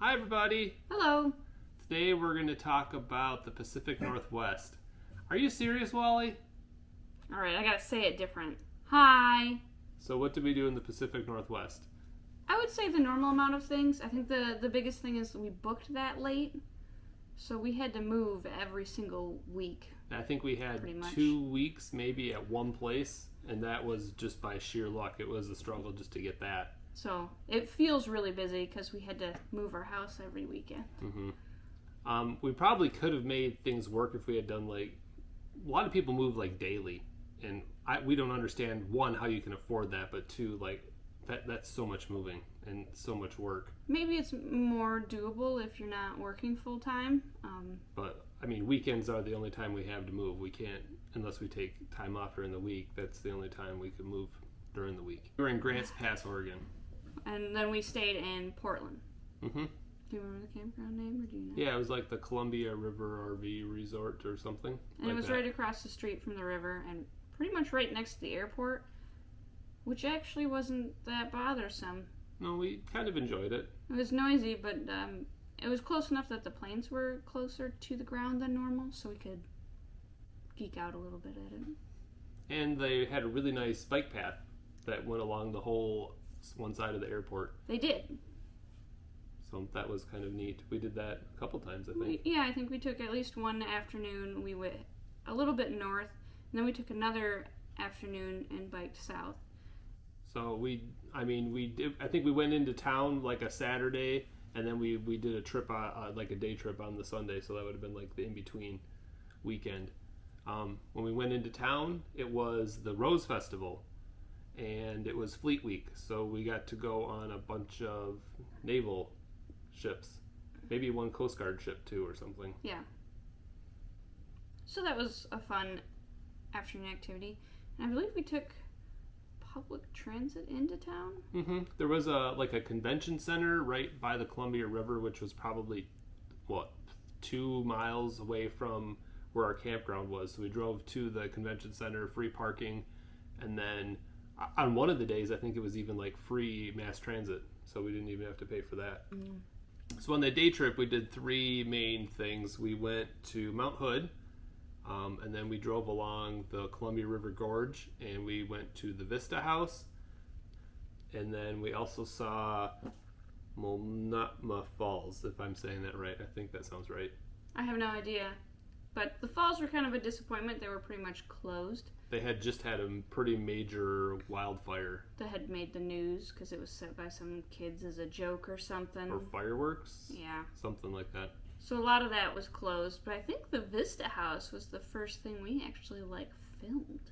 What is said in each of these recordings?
Hi everybody! Hello. Today we're going to talk about the Pacific Northwest. Are you serious, Wally? Alright, I gotta say it different. Hi. So what did we do in the Pacific Northwest? I would say the normal amount of things. I think the biggest thing is we booked that late. So we had to move every single week. I think we had 2 weeks maybe at one place, and that was just by sheer luck. It was a struggle just to get that. So it feels really busy because we had to move our house every weekend. Mm-hmm. We probably could have made things work if we had done a lot of people move daily, and we don't understand, one, how you can afford that, but two, that's so much moving and so much work. Maybe it's more doable if you're not working full time. But I mean, weekends are the only time we have to move. We can't, unless we take time off during the week. That's the only time we can move during the week. We were in Grants Pass, Oregon. And then we stayed in Portland. Mm-hmm. Do you remember the campground name, or do you know? Yeah, it was like the Columbia River RV Resort or something. And it was right across the street from the river and pretty much right next to the airport, which actually wasn't that bothersome. No, we kind of enjoyed it. It was noisy, but it was close enough that the planes were closer to the ground than normal, so we could geek out a little bit at it. And they had a really nice bike path that went along the whole one side of the airport. They did. So that was kind of neat. We did that a couple times, I think. I think we took at least one afternoon. We went a little bit north, and then we took another afternoon and biked south. So I think we went into town like a Saturday, and then we did a trip, like a day trip on the Sunday, so that would have been like the in-between weekend. When we went into town, it was the Rose Festival, and it was Fleet Week, so we got to go on a bunch of naval ships, maybe one Coast Guard ship too or something. Yeah. So that was a fun afternoon activity, and I believe we took public transit into town. Mm-hmm. There was a convention center right by the Columbia River, which was probably 2 miles away from where our campground was. So we drove to the convention center, free parking, and then on one of the days I think it was even free mass transit, so we didn't even have to pay for that. So on the day trip we did 3 main things. We went to Mount Hood, and then we drove along the Columbia River Gorge, and we went to the Vista house, and then we also saw Multnomah Falls, if I'm saying that right. I think that sounds right. I have no idea, but the falls were kind of a disappointment. They were pretty much closed. They had just had a pretty major wildfire. That had made the news because it was set by some kids as a joke or something. Or fireworks? Yeah. Something like that. So a lot of that was closed, but I think the Vista house was the first thing we actually filmed.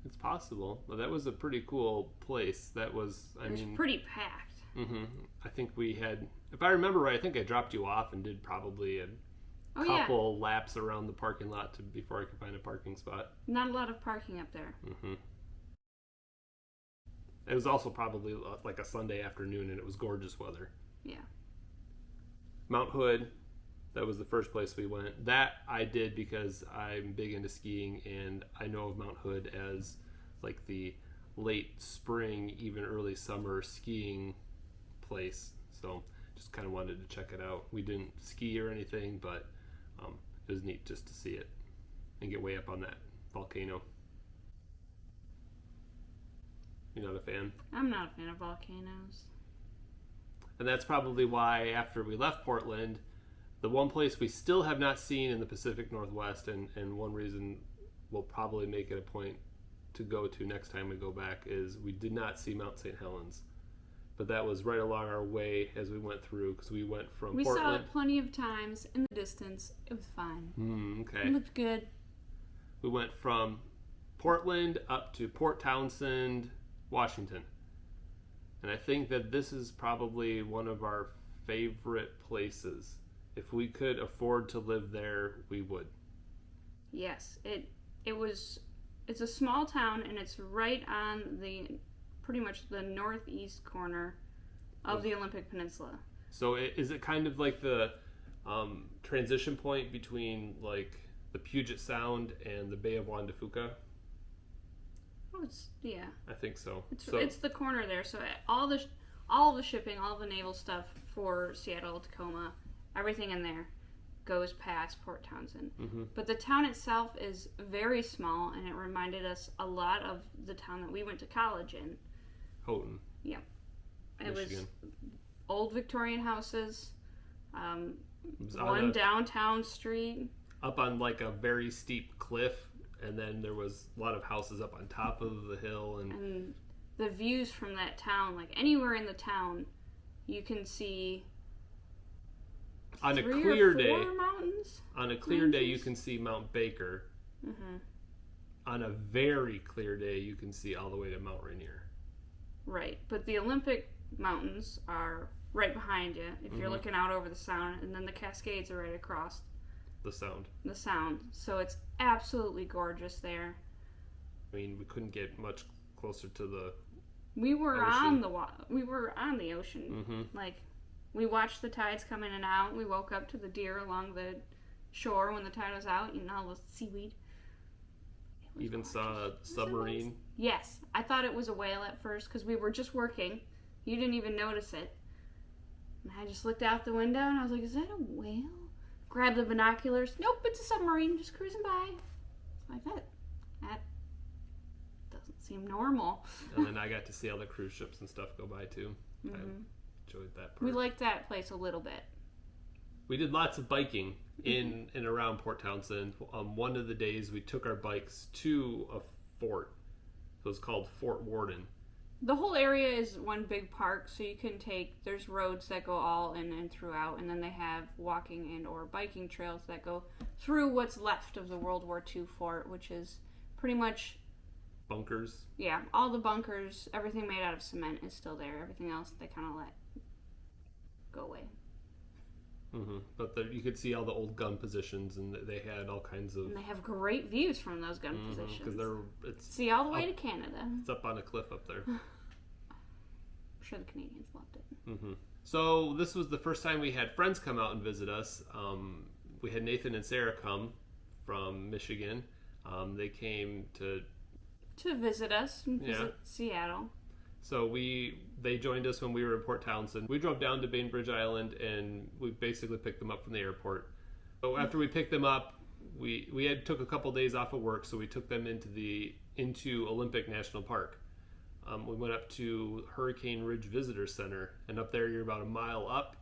It's possible. But that was a pretty cool place. It was pretty packed. Mm-hmm. I think we had, if I remember right, I think I dropped you off and did probably a couple laps around the parking lot before I could find a parking spot. Not a lot of parking up there. Mm-hmm. It was also probably like a Sunday afternoon, and it was gorgeous weather. Yeah. Mount Hood, that was the first place we went. That I did because I'm big into skiing, and I know of Mount Hood as the late spring, even early summer skiing place. So just kind of wanted to check it out. We didn't ski or anything, but it was neat just to see it and get way up on that volcano. You're not a fan? I'm not a fan of volcanoes. And that's probably why after we left Portland, the one place we still have not seen in the Pacific Northwest, and one reason we'll probably make it a point to go to next time we go back, is we did not see Mount St. Helens. But that was right along our way as we went through, because we went from Portland. We saw it plenty of times in the distance. It was fine. Okay. It looked good. We went from Portland up to Port Townsend, Washington. And I think that this is probably one of our favorite places. If we could afford to live there, we would. Yes, it's a small town, and it's right on pretty much the northeast corner of the Olympic Peninsula. So is it kind of like the transition point between the Puget Sound and the Bay of Juan de Fuca? Oh, it's, yeah. I think so. It's the corner there, so all the all the shipping, all the naval stuff for Seattle, Tacoma, everything in there goes past Port Townsend. Mm-hmm. But the town itself is very small, and it reminded us a lot of the town that we went to college in. Houghton. Yeah. It Michigan. was old Victorian houses, It was one downtown street. up on like a very steep cliff, and then there was a lot of houses up on top of the hill, And the views from that town, like anywhere in the town, you can see on a three clear or four day. mountains. On a clear day, you can see Mount Baker. Mm-hmm. On a very clear day, you can see all the way to Mount Rainier. Right, but the Olympic Mountains are right behind you if you're looking out over the Sound, and then the Cascades are right across The Sound. the Sound. So it's absolutely gorgeous there. I mean, we couldn't get much closer to the We were ocean. we were on the ocean. Mm-hmm. Like, we watched the tides come in and out. We woke up to the deer along the shore when the tide was out, eating all the seaweed. It was Even gorgeous. saw a submarine. Yes, I thought it was a whale at first because we were just working. You didn't even notice it. And I just looked out the window and I was like, is that a whale? Grabbed the binoculars. Nope, it's a submarine just cruising by. It's like that doesn't seem normal. And then I got to see all the cruise ships and stuff go by too. I Mhm. enjoyed that part. We liked that place a little bit. We did lots of biking in and around Port Townsend. One of the days we took our bikes to a fort. It was called Fort Worden. The whole area is one big park, so you can there's roads that go all in and throughout, and then they have walking and or biking trails that go through what's left of the World War II fort, which is pretty much, Bunkers. yeah, all the bunkers, everything made out of cement is still there. Everything else they kind of let go away. Mm-hmm. But you could see all the old gun positions, and they had all kinds of. And they have great views from those gun Because positions. it's See all the way to Canada. it's up on a cliff up there. I'm sure the Canadians loved it. Mm-hmm. So this was the first time we had friends come out and visit us. We had Nathan and Sarah come from Michigan. They came to visit us and visit Yeah. Seattle. So they joined us when we were in Port Townsend. We drove down to Bainbridge Island and we basically picked them up from the airport. So after we picked them up, we had took a couple days off of work, so we took them into Olympic National Park. We went up to Hurricane Ridge Visitor Center, and up there you're about a mile up,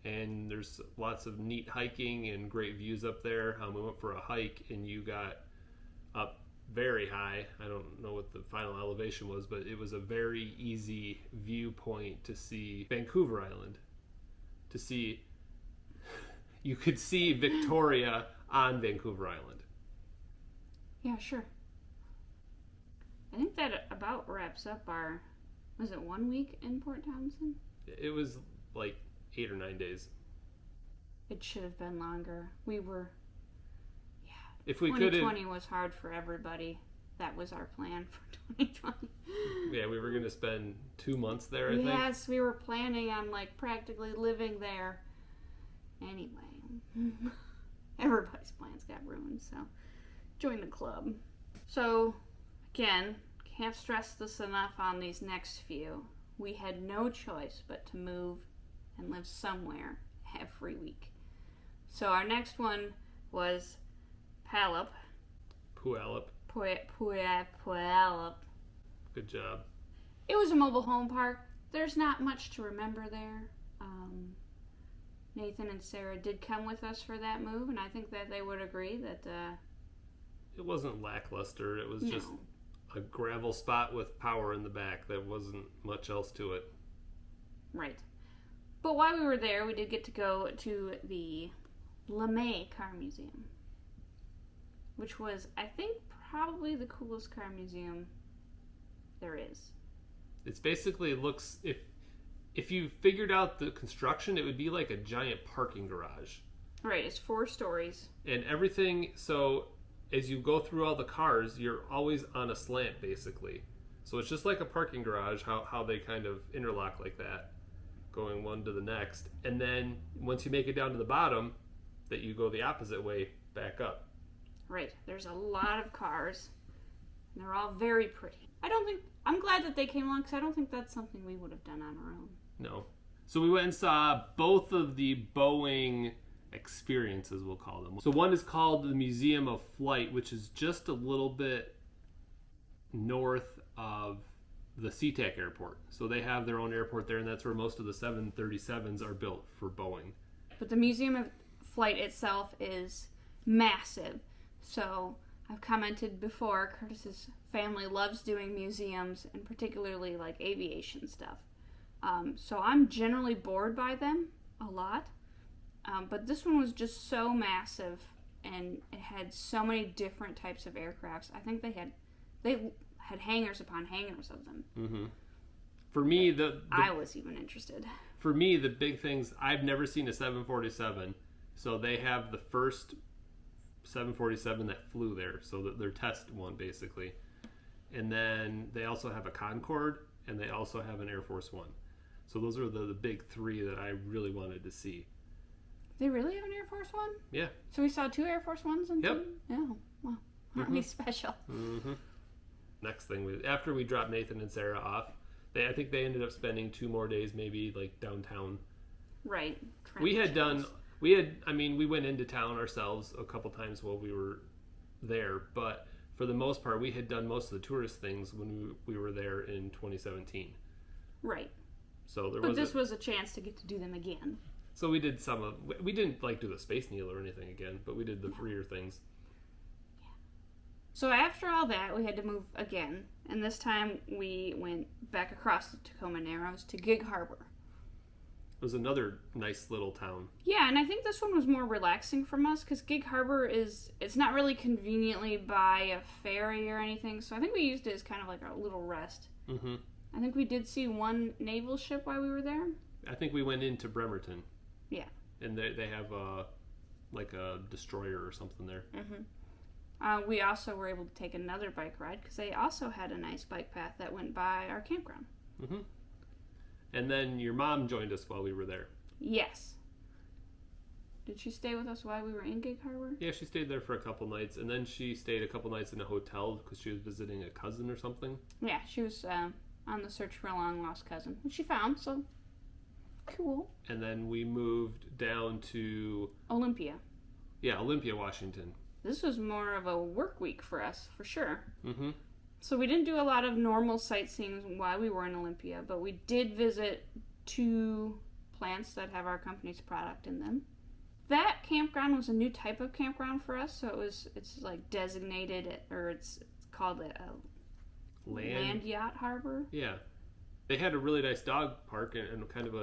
and there's lots of neat hiking and great views up there. We went for a hike, and you got up very high. I don't know what the final elevation was, but it was a very easy viewpoint to see Vancouver Island. You could see Victoria on Vancouver Island. Yeah, sure. I think that about wraps up was it 1 week in Port Townsend? It was like 8 or 9 days. It should have been longer. If we could 2020 was hard for everybody. That was our plan for 2020. yeah, we were going to spend 2 months there, I think. Yes, we were planning on practically living there. Anyway, everybody's plans got ruined, so join the club. So, again, can't stress this enough on these next few. We had no choice but to move and live somewhere every week. So our next one was Puyallup. Puyallup. Puyallup. Good job. It was a mobile home park. There's not much to remember there. Nathan and Sarah did come with us for that move, and I think that they would agree that It wasn't lackluster. It was no. just a gravel spot with power in the back. There wasn't much else to it. Right. But while we were there, we did get to go to the LeMay Car Museum, which was, I think, probably the coolest car museum there is. It's basically looks if you figured out the construction, it would be like a giant parking garage. Right, it's 4 stories. And everything, so as you go through all the cars, you're always on a slant, basically. So it's just like a parking garage, how they kind of interlock like that, going one to the next. And then once you make it down to the bottom, that you go the opposite way back up. Right, there's a lot of cars, and they're all very pretty. I'm glad that they came along, because I don't think that's something we would have done on our own. No. So we went and saw both of the Boeing experiences, we'll call them. So one is called the Museum of Flight, which is just a little bit north of the SeaTac airport. So they have their own airport there, and that's where most of the 737s are built for Boeing. But the Museum of Flight itself is massive. So I've commented before, Curtis's family loves doing museums, and particularly like aviation stuff. So I'm generally bored by them a lot. But this one was just so massive, and it had so many different types of aircrafts. I think they had hangars upon hangars of them. Mm-hmm. For me, I was even interested. For me, the big things, I've never seen a 747, so they have the first 747 that flew there, so that their test one basically. And then they also have a Concorde, and they also have an Air Force One. So those are the big three that I really wanted to see. They really have an Air Force One? Yeah. So we saw 2 Air Force Ones and Yep. 2? Yeah. Wow. Aren't we special? Mm-hmm. Next thing, after we dropped Nathan and Sarah off, I think they ended up spending 2 more days, maybe like downtown. Right. We went into town ourselves a couple times while we were there, but for the most part, we had done most of the tourist things when we were there in 2017. Right. So this was a chance to get to do them again. So we did we didn't like do the Space Needle or anything again, but we did the freer things. Yeah. So after all that, we had to move again, and this time we went back across the Tacoma Narrows to Gig Harbor. It was another nice little town. Yeah, and I think this one was more relaxing from us, because Gig Harbor it's not really conveniently by a ferry or anything, so I think we used it as kind of like a little rest. Mm-hmm. I think we did see one naval ship while we were there. I think we went into Bremerton. Yeah. And they have a destroyer or something there. Mm-hmm. We also were able to take another bike ride because they also had a nice bike path that went by our campground. Mm-hmm. And then your mom joined us while we were there. Yes. Did she stay with us while we were in Gig Harbor? Yeah, she stayed there for a couple nights, and then she stayed a couple nights in a hotel because she was visiting a cousin or something. Yeah, she was on the search for a long-lost cousin, which she found, so cool. And then we moved down to... Olympia. Yeah, Olympia, Washington. This was more of a work week for us, for sure. Mm-hmm. So we didn't do a lot of normal sightseeing while we were in Olympia, but we did visit 2 plants that have our company's product in them. That campground was a new type of campground for us, so it's like designated, or it's called a land yacht harbor. Yeah. They had a really nice dog park and kind of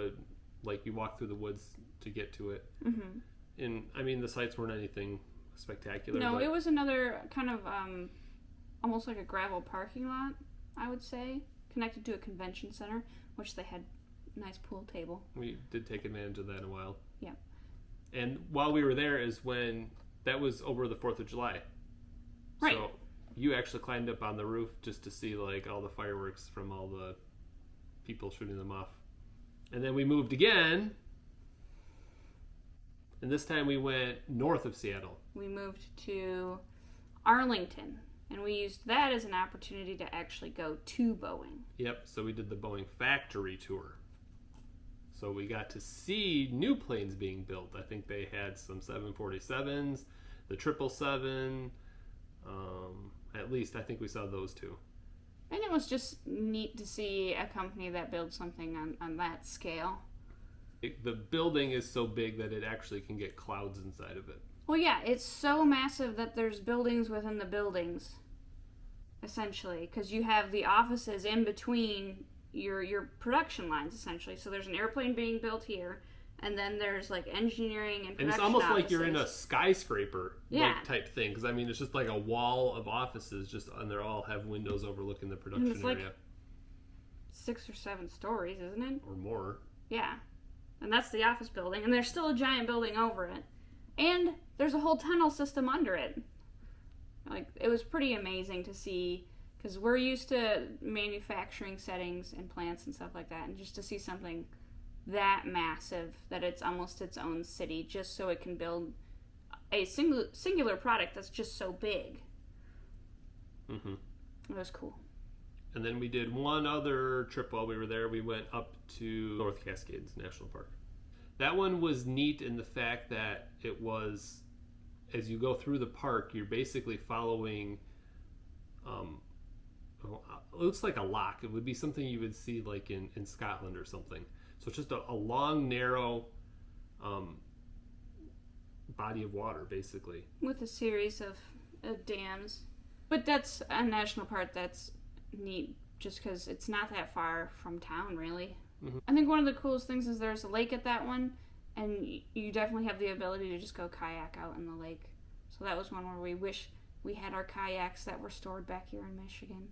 you walk through the woods to get to it. Mm-hmm. And, I mean, the sights weren't anything spectacular. No, it was another kind of almost like a gravel parking lot, I would say, connected to a convention center, which they had a nice pool table. We did take advantage of that in a while. Yeah. And while we were there is when that was over the 4th of July. Right. So you actually climbed up on the roof just to see like all the fireworks from all the people shooting them off. And then we moved again. And this time we went north of Seattle. We moved to Arlington. And we used that as an opportunity to actually go to Boeing. Yep. So we did the Boeing factory tour. So we got to see new planes being built. I think they had some 747s, the 777. At least I think we saw those 2. And it was just neat to see a company that builds something on that scale. The building is so big that it actually can get clouds inside of it. Well, yeah, it's so massive that there's buildings within the buildings, essentially, because you have the offices in between your production lines, essentially. So there's an airplane being built here, and then there's like engineering and production. And it's almost offices. like you're in a skyscraper type thing, because I mean it's just like a wall of offices, and they all have windows overlooking the production and it's area. Like 6 or 7 stories, isn't it? Or more. Yeah, and that's the office building, and there's still a giant building over it, and there's a whole tunnel system under it. Like, it was pretty amazing to see. Because we're used to manufacturing settings and plants and stuff like that, and just to see something that massive that it's almost its own city, just so it can build a singular product that's just so big. Mm-hmm. It was cool. And then we did one other trip while we were there. We went up to North Cascades National Park. That one was neat in the fact that it was, as you go through the park, you're basically following, it looks like a lock. It would be something you would see like in Scotland or something. So it's just a long, narrow body of water, basically. With a series of dams. But that's a national park that's neat just because it's not that far from town, really. Mm-hmm. I think one of the coolest things is there's a lake at that one, and you definitely have the ability to just go kayak out in the lake. So that was one where we wish we had our kayaks that were stored back here in Michigan.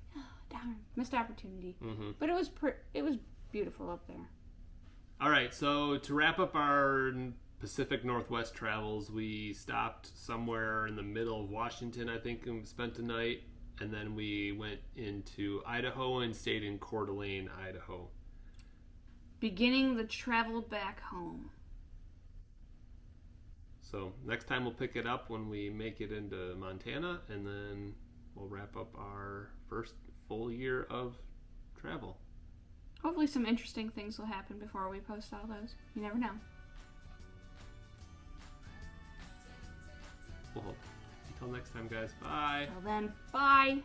It's like, oh, darn, missed opportunity. Mm-hmm. But it was beautiful up there. All right, so to wrap up our Pacific Northwest travels, we stopped somewhere in the middle of Washington, I think, and spent a night. And then we went into Idaho and stayed in Coeur d'Alene, Idaho. Beginning the travel back home. So next time we'll pick it up when we make it into Montana, and then we'll wrap up our first full year of travel. Hopefully some interesting things will happen before we post all those. You never know. Well, until next time, guys. Bye. Till then, bye.